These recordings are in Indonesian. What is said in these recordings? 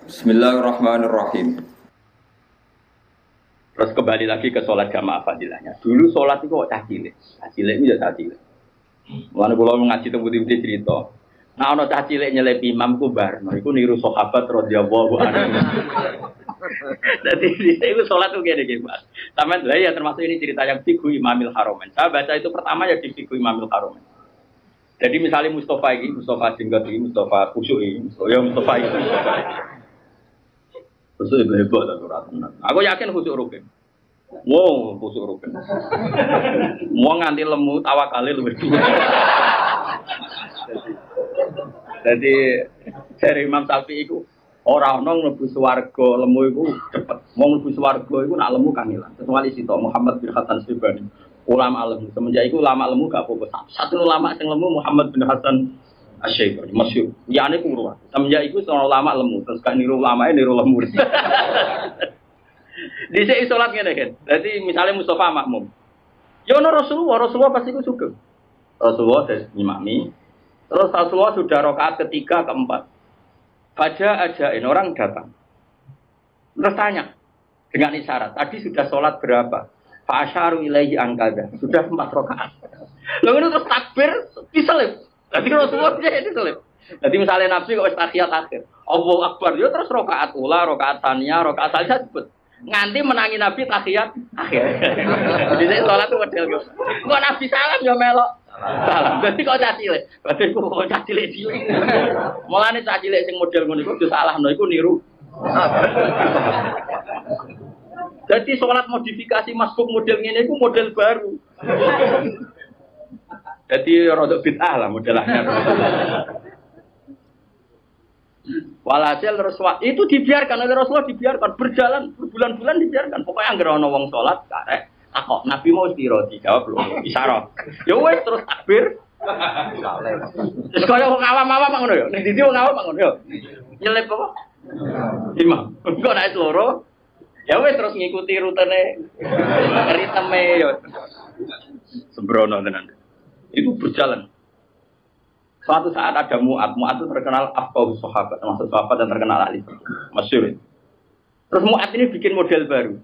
Bismillahirrahmanirrahim. Terus kembali lagi ke sholat jamaah fadilahnya. Dulu sholat itu kok cah cilik. Cah cilik itu ya cah cilik. Mulane kula mengaji teng putih-putih cerita. Nah ana cah cilik nyelip imam ku barno iku niru sahabat radhiyallahu anhu. Dadi itu sholat tuh gini Mas. Sampeyan lha ya termasuk ini cerita yang Fiqhu Imamil Haromen. Saya baca itu pertama ya di Fiqhu Imamil Haromen. Jadi misalnya Mustafa Jenggot ini, Mustafa Khusyuk ini, ya Mustafa itu Mustafa. Khusyuk hebat atau tenan. Aku yakin khusyuk rugen. Wow, khusyuk rugen. Mau nganti lemu tawakale luwih dhuwur. Jadi dari Imam Syafi'i itu orang mlebu swarga lemu iku cepet. Mau mlebu swarga iku nak lemu kan ilang. Kecuali Sito Muhammad bin Hasan Syibani. Ulama lemu. Semenjak itu ulama lemu gak apa-apa. Satu ulama yang lemu Muhammad bin Hasan Asy-Syaibani masyhur. Liyane kurwa. Semenjak itu seorang ulama lemu terus kan niru ulamae niru lemu. Dhisik salat ngene kan. Dadi misalnya Mustafa makmum. Ya ono Rasulullah pasti ku sugeng. Rasulullah des imami. Terus Rasulullah sudah rakaat ketiga keempat. Baca ajain orang datang. Terus tanya dengan isyarat. Tadi sudah sholat berapa? Fa'asyaru ilaihi angkada. Sudah 4 rakaat. Lalu itu terus takbir diselip. Jadi Rasulullah dia diselip. Jadi misalnya Nabi kok tahiyat akhir. Allahu Akbar. Ya terus rakaat ula, rakaat tsaniyah, rakaat tsalitsah sebut. Nganti menangi Nabi tahiyat akhir. Jadi saya sholat itu model gitu. Kok Nabi salam ya melok. Salam. Jadi kok cacile. Berarti kok cacile cilik. Mulane cacile sing model ngono iku disalahno iku niru. Jadi sholat modifikasi masbuk model ngene iku model baru. Jadi rodok bid'ah lah modelnya. Walhasil Rasulullah itu dibiarkan oleh Rasulullah dibiarkan berjalan berbulan-bulan dibiarkan. Pokoknya anggere ana wong salat karek takok Nabi mau piro dijawab lho isyarat. Ya wis terus takbir. Terus kaya wong awam-awam ngono ya. Ning ndi wong awam ngono ya. Nyelip apa? Imam. Engko nek loro ya wis terus ngikuti rutene ritme ya. Sembrono tenan. Itu berjalan. Suatu saat ada Mu'ad itu terkenal afqahu sahabat, termasuk sahabat yang terkenal ahli masyhur. Terus Mu'ad ini bikin model baru.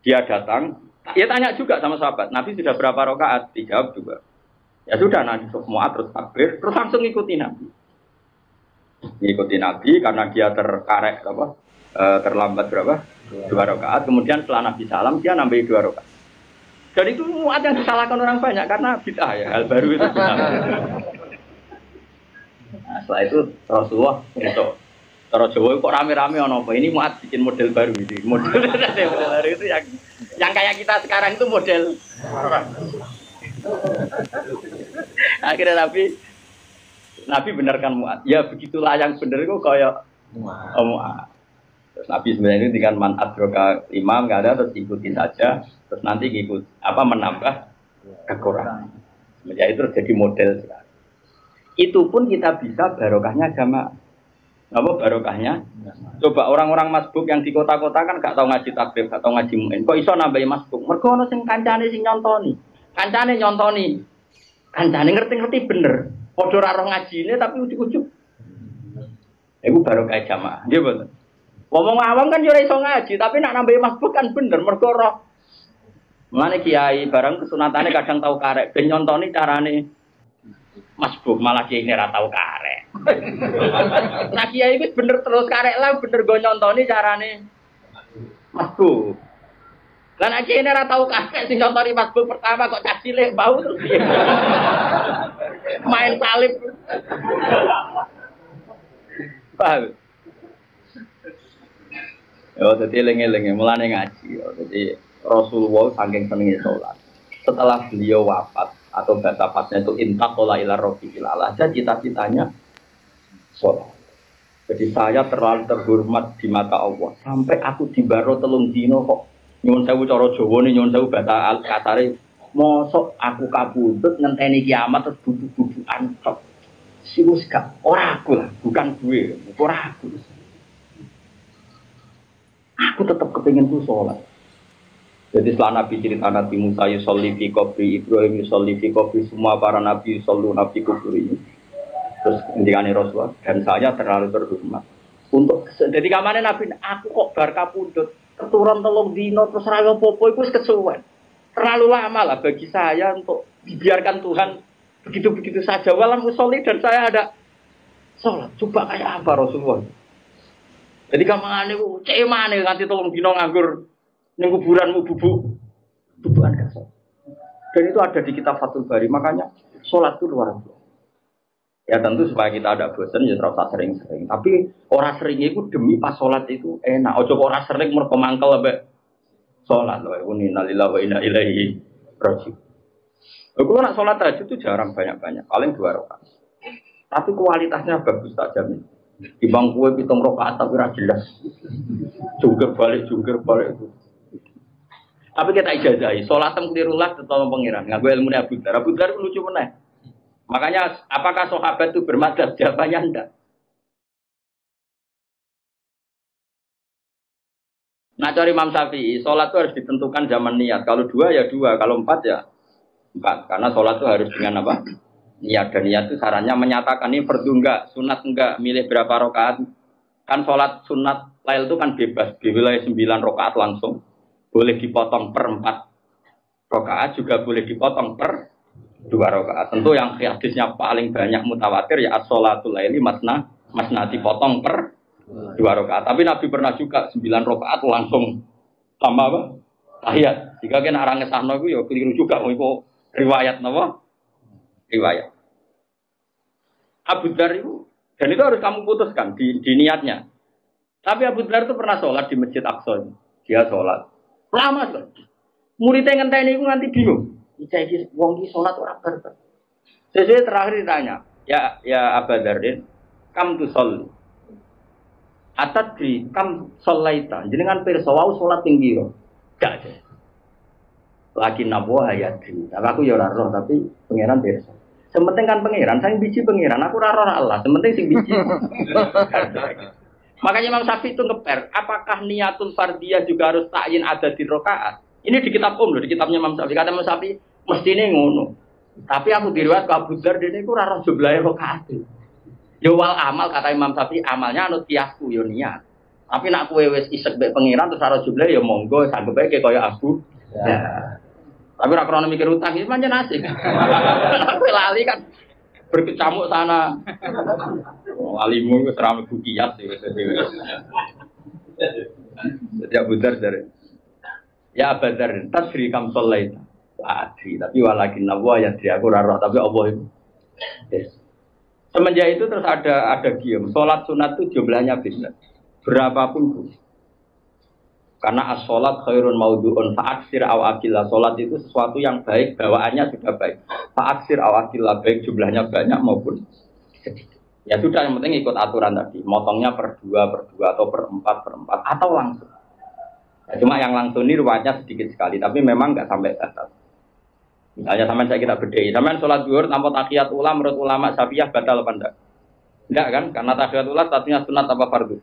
Dia datang, dia tanya juga sama sahabat, Nabi sudah berapa rakaat? Dijawab juga. Ya sudah, Nabi Mu'ad terus takbir, terus langsung ngikuti Nabi. Ngikuti Nabi karena dia terkarek terlambat berapa? 2 rakaat. Kemudian setelah Nabi salam dia nambahi 2 rakaat. Dan itu Mu'ad yang disalahkan orang banyak karena bid'ah ya, hal baru itu bid'ah. Nah, setelah itu Rasulullah itu cara Jawa kok rame-rame ono apa ini Mu'ad bikin model baru ini. Model baru itu yang kayak kita sekarang itu model. Akhirnya Nabi benarkan Mu'ad. Ya begitulah yang benar itu kayak Mu'ad. Terus Nabi sebenarnya itu dengan man adroka imam enggak ada terus ikutin saja. Terus nanti ikut menambah kekurangan. Semenjak itu jadi model sekarang. Itu pun kita bisa barokahnya jamaah. Apa barokahnya? Coba orang-orang masbuk yang di kota-kota kan gak tahu ngaji takbir, gak tahu ngaji muin. Kok iso nambahi masbuk? Mergo ono sing kancane sing nyontoni. Kancane nyontoni. Kancane ngerti-ngerti bener. Padha ora roh ngajine tapi ujug-ujug. Iku barokah jamaah. Nggih mboten. Wong awam kan yo ora iso ngaji, tapi nak nambahi masbuk kan bener mergo roh. Mulane kiai barang kesunatane kadang tahu karek ben nyontoni carane masbuk malah kiai ini ora tau karek. Nah kiai wis bener terus karek lah bener go nyontoni carane masbuk. Lah nek kiai ini ora tau karek sing nyontoni masbuk pertama kok cah cilik bau terus piye. Main salib. Paham? Yo dadi eling-eling mulane ngaji yo. Dadi Rasulullah saking senenge salat. Setelah beliau wafat atau batafatnya itu intaqala ila rabbil alamin, cita-citanya sholat. Jadi saya terlalu terhormat di mata Allah sampai aku dibaro 3 dino kok nyuwun sewu cara Jawa nih nyuwun sewu bata al katare mosok aku kabudut ngenteni kiamat terus bubu-bubukan tok. Siwus gak ora aku lah, bukan gue, ora aku. Aku tetap kepingin ku sholat. Jadi setelah Nabi cerita Nabi Musa yusolli fi qabri, Ibrahim yusolli fi qabri, semua para Nabi yusollu Nabi kubur ini. Terus indikane Rasulullah dan saya terlalu terhormat Untuk jadi kamane Nabi, aku kok bar kapundhut, keturun 3 dino terus ra apa-apa iku wis kesuwen. Terlalu lama lah bagi saya untuk dibiarkan Tuhan begitu-begitu saja. Walam musolli dan saya ada sholat. Coba kayak apa Rasulullah? Jadi kamane ku cemane nganti 3 dino nganggur ning kuburanmu bubukan kasar. Dan itu ada di kitab Fathul Bari. Makanya sholat itu luar biasa. Ya tentu supaya kita ada bosan ya terus sering-sering. Tapi orang sering itu demi pas sholat itu enak. Ojo orang sering mergo mangkel ambek sholat loh. Inna lillahi wa inna ilaihi raji'un. Aku nak sholat tahajud itu jarang banyak-banyak, paling 2 rakaat. Tapi kualitasnya bagus tak jamin. Timbang kue 7 rakaat tapi ora jelas. Jungkir balik itu. Tapi kita ijazahi, sholat kelirulah tetap pengiran. Nggak gue ilmu Abu Dhar. Abu Dhar lucu meneh. Makanya apakah sahabat itu bermadzhab? Jawabannya enggak. Nah cari Imam Syafi'i, sholat itu harus ditentukan zaman niat. Kalau 2 ya 2, kalau 4 ya 4. Karena sholat itu harus dengan apa? Niat. Dan niat itu sarannya menyatakan ini fardu enggak, sunat enggak, milih berapa rakaat. Kan sholat sunat lail itu kan bebas. Di wilayah 9 rakaat langsung. Boleh dipotong per 4 rakaat, juga boleh dipotong per 2 rakaat. Tentu yang hadisnya paling banyak mutawatir ya as-sholatul laili masna dipotong per 2 rakaat. Tapi Nabi pernah juga 9 rakaat langsung tambah apa? Tahiyat. Jika kena orang ngesahno itu ya keliru juga. Itu riwayat napa? Riwayat. Abu Dhar itu, dan itu harus kamu putuskan di niatnya. Tapi Abu Dhar itu pernah sholat di Masjid Aqsa. Dia sholat. Lama sekali. Muridnya ngenteni itu nanti bingung. Iki wong iki salat ora barbar. Sesuai terakhir ditanya, ya Abu Dzardin, kam tu sholli. Atadri kam sholaita. Jenengan pirsa wau salat ping pira? Gak ada. Lagi nabo hayati. Nah, aku ya ora roh tapi pangeran pirsa. Sementing kan pangeran, saya biji pangeran, aku ora roh Allah. Sementing sing biji. Makanya Imam Syafi'i itu ngeper, apakah niatul fardiyah juga harus ta'yin ada di rakaat? Ini di kitab loh, di kitabnya Imam Syafi'i. Kata Imam Syafi'i, mestinya ngono. Tapi aku diriwayat ke Abu Dzar dene iku ora roh jumlahe rakaat. Yo wal amal kata Imam Syafi'i, amalnya anut kiasku yo niat. Tapi nak kowe wis isek mbek pengiran terus ora jumlahe yo monggo sanggep ae kaya Abu. Ya. Tapi ora krono mikir utang iki pancen asik. Aku lali kan berkecamuk sana. Alimu wis ora mlebu kias wis. Jadi Abu Dzar dari ya Abu Dzar tasri kam sholaita. Adri, tapi walakin Allah ya dia aku raro, tapi Allah itu. Yes. Semenjak itu terus ada gium. Sholat sunat itu jumlahnya beda. Berapapun pun. Karena as-sholat khairun maudhu'un fa'aksir awakillah. Sholat itu sesuatu yang baik, bawaannya sudah baik. Fa'aksir awakillah, baik jumlahnya banyak maupun sedikit. Ya sudah, yang penting ikut aturan tadi. Motongnya per 2 atau per 4 atau langsung. Ya, cuma yang langsung ini ruwetnya sedikit sekali, tapi memang nggak sampai batas. Misalnya sampai saya kita bedai, sampai sholat zuhur tanpa tahiyat ula menurut ulama Syafi'iyah batal apa enggak? Enggak kan? Karena tahiyat ula statusnya sunat apa fardu?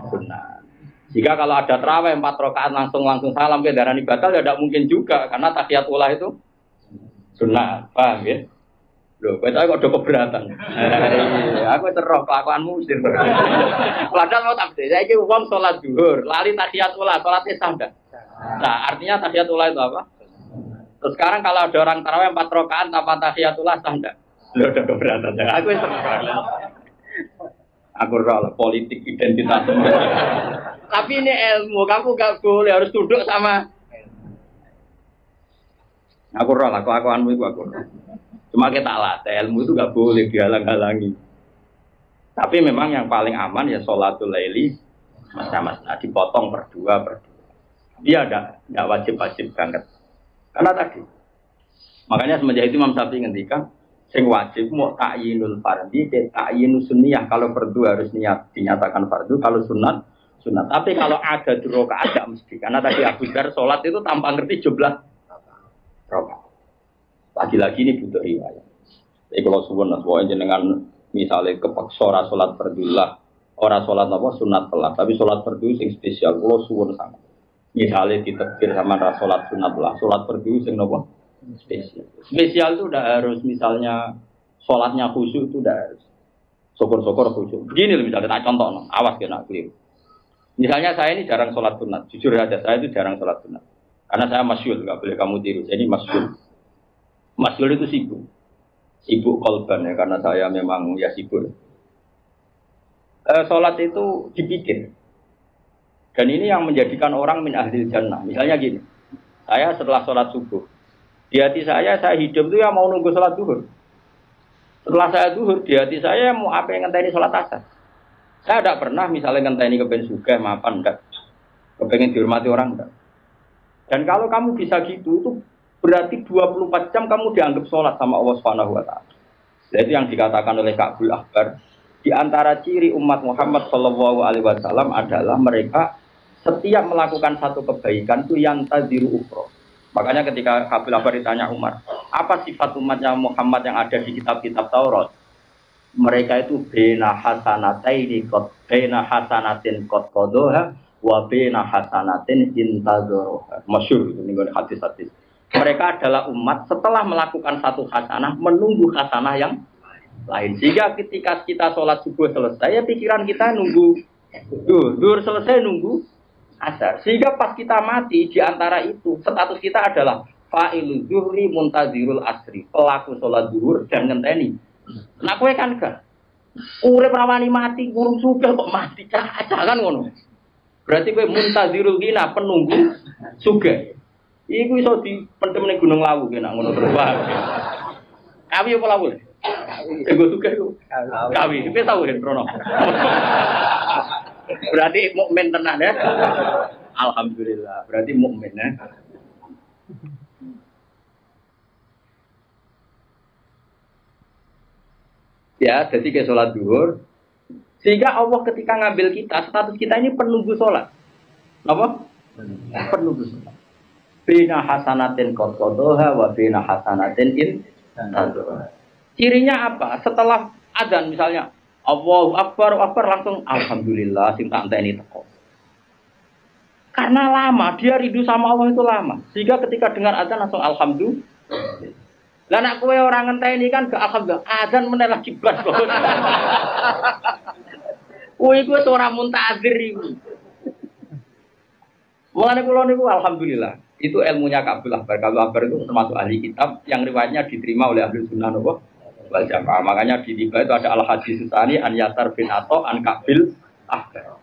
Sunat. Jika kalau ada tarawih 4 rakaat langsung salam ke darani batal ya tidak mungkin juga karena tahiyat ula itu sunat. Paham ya? Loh, kita kok udah keberatan. Aku terus kelakuanmu mesti. Padahal mau tak saya ini uang sholat zuhur, lali tahiyat ula, sholatnya sah enggak? Nah, artinya tahiyat ula itu apa? Terus sekarang kalau ada orang tarawih 4 rakaat tanpa tahiyatullah sah enggak? Loh udah keberatan. Aku serba. Aku roh politik identitas. Tapi ini ilmu, kamu gak boleh harus tunduk sama. Aku roh lah, kelakuanmu itu aku roh. Cuma kita latih ilmu itu gak boleh dihalang-halangi. Tapi memang yang paling aman ya sholatul laili mas-mas dipotong per 2. Dia enggak wajib banget. Karena tadi, makanya semenjak itu Imam Syafi'i ngendikan, sing wajib mau ta'yinul fardhi, ta'yinus sunniyah. Kalau fardu harus dinyatakan fardu, kalau sunat. Tapi kalau ada di rakaat tidak mesti. Karena tadi Abu Dzar sholat itu tanpa ngerti jumlah rakaat. Lagi-lagi ini butuh riwayat. Jadi kalau suwun, jenengan misalnya kepaksa ora sholat fardulah, ora sholat apa sunat telah, tapi sholat fardu sing spesial. Kalau suwun sangat. Misalnya ditekbir sama sholat sunat lah, sholat fardu sing nopo spesial. Spesial itu udah harus misalnya sholatnya khusyuk itu udah harus. Syukur-syukur khusyuk. Begini loh misalnya tak contoh, no. Awas kena keliru. Misalnya saya ini jarang sholat sunat, jujur aja saya itu jarang sholat sunat. Karena saya masyhur, nggak boleh kamu tiru. Saya ini masyhur. Masyhur itu sibuk kolban ya, karena saya memang ya sibuk. Sholat itu dipikir. Dan ini yang menjadikan orang min ahlil jannah. Misalnya gini, saya setelah sholat subuh, di hati saya hidup itu ya mau nunggu sholat duhur. Setelah saya duhur, di hati saya mau apa yang ngenteni sholat asar. Saya tidak pernah misalnya ngenteni kepengen sugih, mapan, enggak. Kepengen dihormati orang, enggak. Dan kalau kamu bisa gitu, itu berarti 24 jam kamu dianggap sholat sama Allah Subhanahu wa Ta'ala. Itu yang dikatakan oleh Ka'bul Ahbar. Di antara ciri umat Muhammad Shallallahu Alaihi Wasallam adalah mereka setiap melakukan satu kebaikan itu yang taziru ukro. Makanya ketika Ka'bul Ahbar ditanya Umar, apa sifat umatnya Muhammad yang ada di kitab-kitab Taurat? Mereka itu bena hasanataini kot bena hasanatin kot kodoha wabena hasanatin intazoroha. Masyhur itu nih hadis-hadis. Mereka adalah umat setelah melakukan satu hasanah menunggu hasanah yang lain. Sehingga ketika kita sholat subuh selesai, ya pikiran kita nunggu duhur selesai nunggu asar. Sehingga pas kita mati di antara itu status kita adalah fa'ilul zuhri muntazirul asri, pelaku sholat duhur dan ngenteni. Nah kowe kan gak urip rawani mati kurung sugih kok mati cacah kan ngono. Berarti kowe muntazirul ghina penunggu sugih. Iku iso dipendem ning Gunung Lawu kena ngono terus wae. Kawi apa lawu? Ego sugih iku. Kawi, kowe tau kan Prono. Berarti mukmin tenan ya. Alhamdulillah, berarti mukmin ya. Ya, jadi ke sholat duhur. Sehingga Allah ketika ngambil kita, status kita ini penunggu sholat. Apa? Penunggu sholat. Bina hasanatin qadqadoha wa bina hasanatin intazoroha. Cirinya apa? Setelah adzan misalnya, Allahu Akbar, langsung Alhamdulillah, sing tak enteni teko. Karena lama, dia rindu sama Allah itu lama. Sehingga ketika dengar adzan langsung Alhamdulillah. Lah nek kowe ora ngenteni kan gak alhamdulillah, adzan meneh lagi bas kok. Kowe iku wis ora muntazir iki. Mulane kula niku alhamdulillah, itu ilmunya Ka'bul Ahbar. Ka'bul Ahbar itu termasuk ahli kitab yang riwayatnya diterima oleh ahli sunnah wal jamaah. Makanya di tiba itu ada al-hadis tsani an Yasar bin Atha an Ka'bul Ahbar.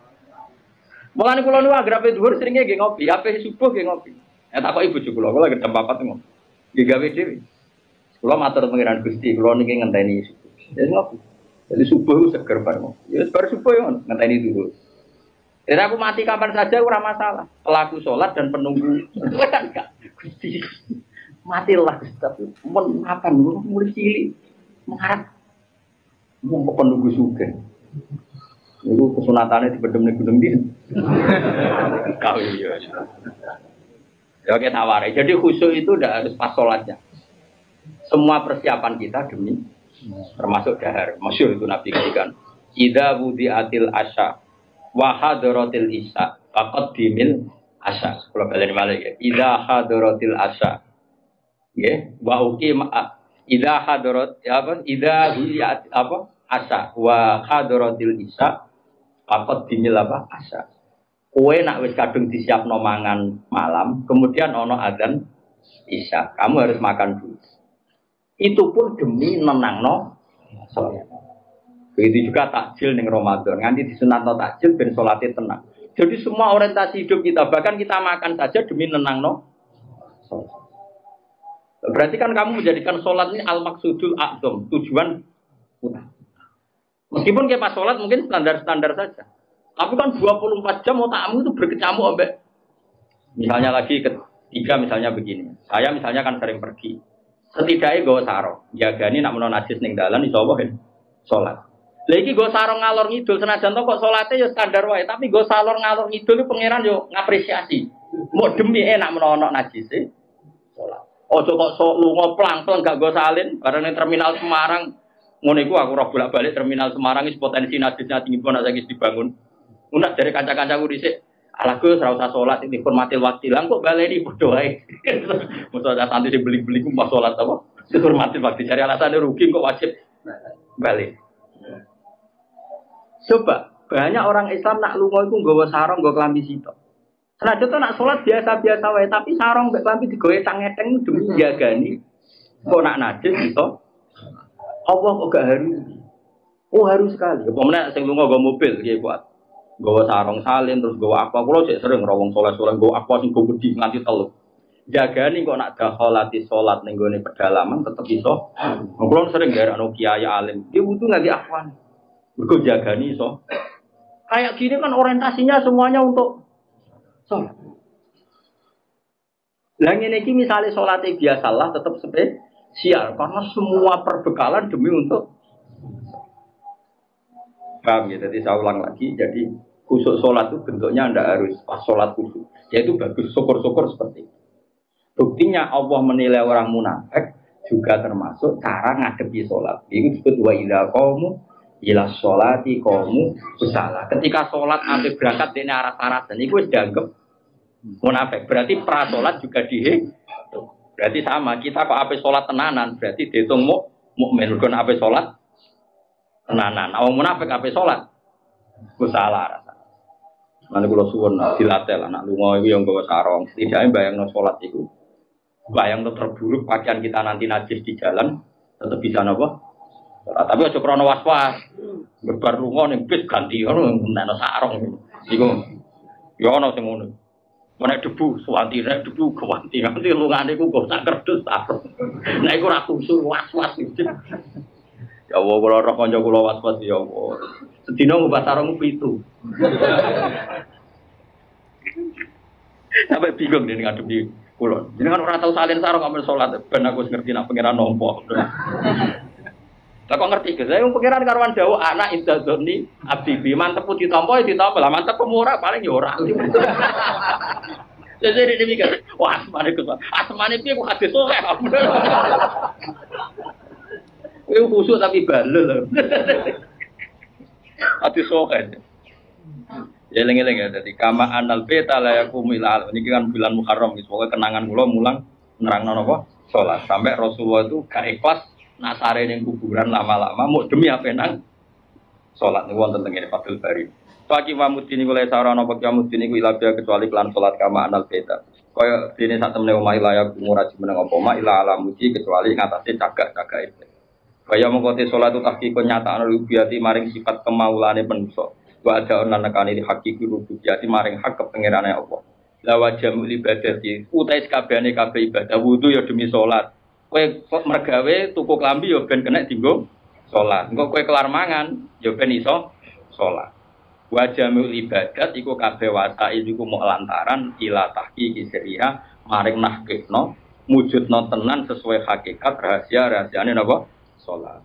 Mulane kula niku agrape dhuwur seringe nggih ngopi, ape subuh nggih ngopi. Tak kok ibu kula gedem papat ngopi. Nggih gawe dhewe. Kula matur pengiran Gusti, kula niki ngenteni subuh. Ya ngopi. Jadi subuh itu seger bareng. Ya bar subuh ya ngenteni dulu. Dan aku mati kapan saja ora masalah. Pelaku sholat dan penunggu. Kan enggak. Gusti. Matilah tapi mun makan mulai cilik mengharap mau penunggu sugih. Niku kesunatane dipedhem ning gunung ndi. Kau iya. Ya kita tawari. Jadi khusyuk itu udah harus pas sholatnya. Semua persiapan kita demi termasuk dahar. Masyhur itu Nabi ngendikan, "Idza wudi'atil asya wa hadaratil isya faqad dimil asya." Kalau balen malih ya. Idza hadaratil asya. Nggih, wa uqim idza hadarat apa? Idza wudi'at apa? Asya wa hadaratil isya faqad dimil apa? Asya. Kowe nak wis kadung disiapno mangan malam, kemudian ana adzan isya, kamu harus makan dulu. Itu pun demi nenangno sholat. Begitu juga takjil ning Ramadan, nganti disunatno takjil ben salate tenang. Jadi semua orientasi hidup kita, bahkan kita makan saja demi nenangno sholat. Berarti kan kamu menjadikan sholat ini al-maksudul a'zam, tujuan utama. Meskipun kayak pas sholat mungkin standar-standar saja. Tapi kan 24 jam otakmu itu berkecamuk sampai misalnya lagi ketiga misalnya begini. Saya misalnya kan sering pergi. Setidaknya gue sarong, jagani nak menon najis ning dalan iso wae salat. Lha iki gue sarong ngalor ngidul senajan to kok salate ya standar wae, tapi gue salor ngalor ngidul pangeran yo ngapresiasi. Mau demi enak menon najise salat. Ojo kok sok lunga plang-plang gak gue salin bareng ning terminal Semarang. Ngono iku aku ora bolak-balik terminal Semarang wis potensi najisnya tinggi pun saiki dibangun. Unak dari kanca-kancaku dhisik ala Gus ora usah salat iki hormatil waktu lang kok baleni padha wae. Mosok ada santri sing beli-beli ku pas salat apa? Hormatil waktu cari alasane rugi kok wajib balik. Coba, banyak orang Islam nak lunga iku nggawa sarung, nggawa klambi sitok. Senajan to nak salat biasa-biasa wae, tapi sarung mbek klambi digawe tang-eteng demi jagani. Kok nak najis gitu. Allah kok gak harus. Oh harus sekali. Apa meneh sing lunga nggawa mobil iki kuat. Nggawa sarung salin terus nggawa apa. Kulo cek sering rawong saleh-saleh nggawa apa sing go gedhi nganti telu. Jagani kok nak dakholati salat ning gone pedalaman tetep iso. Kulo sering garekno kiai alim. Dia butuh ngagi afwan. Mergo jagani iso. Kayak gini kan orientasinya semuanya untuk salat. Lah ngene iki misale salate biasalah tetep spesial karena semua perbekalan demi untuk paham ya, jadi saya ulang lagi, jadi khusyuk sholat itu bentuknya tidak harus pas sholat khusyuk, yaitu bagus syukur-syukur seperti itu. Buktinya Allah menilai orang munafik juga termasuk cara ngadepi sholat. Itu disebut wa idza qamu ila sholati qamu kusala. Ketika sholat ambil berangkat dene arah-arahan, itu wis dianggap munafik. Berarti pra sholat juga berarti sama. Kita kok ape sholat tenanan, berarti dihitung mukmin. Kon ape sholat tenanan, awang munafik ape sholat? Ku salah rasa. Nanti kalau suwun dilatih lah, nak lunga itu yang bawa sarong. Tidaknya bayang sholat itu, bayang terburuk pakaian kita nanti najis di jalan, tetap bisa nopo. Tapi aja krono was-was, berbar lunga ning bis ganti, ono sarong. Iku, yo ono sing ngono. Menek debu, suwanti nek debu kewanti, nanti lungane ku kok sak kerdus sarong. Nek iku ora kusuk was-was iki. Ya Allah, kalau roh konco kulo was-was ya Allah. Sedina ngubah sarung 7. Sampai bingung nih ngadepi kulo. Jadi kan orang tahu salin sarung ambil sholat. Ben aku ngerti nak pengiran nompo. Lah kok ngerti ke? Saya pengiran karuan dawa anak intadzoni abdi mantep putih tompo ya ditompo. Lah mantep pemurah paling ya ora. Jadi dia mikir, wah asmane ku. Asmane piye ku hadis soleh. Itu khusus tapi balel. Hati sokan. Ya eling-eling ya. Jadi kama anal beta la yaqumu ila. Ini kan bulan Muharram. Pokoknya kenangan kula mulang nerangno napa? Salat. Sampai Rasulullah itu gak ikhlas nak sare ning kuburan lama-lama mau demi apa nang salat niku wonten teng ngene Fathul Bari. Pagi mamudini kula sarana apa mamudini ku ila kecuali kelan salat kama anal beta. Kaya dene sak temene omah ila yaqumu raji meneng apa ma ila alamuji kecuali ngatasé cagak-cagak itu. Kaya mengkote sholat itu tahqiqun nyata rubiati maring sifat kemaulane manusa. Wa ada ana nekane di hakiki rubiati maring hak kepengirane Allah. La wajamul ibadati utais kabehane kabeh ibadah wudu ya demi sholat. Kowe mergawe tuku klambi ya ben kena dienggo sholat. Engko kowe kelar mangan ya ben iso sholat. Wajamul ibadat iku kabeh wasail iku mok lantaran ila tahqiqi syariah maring nahqiqno mujudno tenan sesuai hakikat rahasiane napa? Sholat.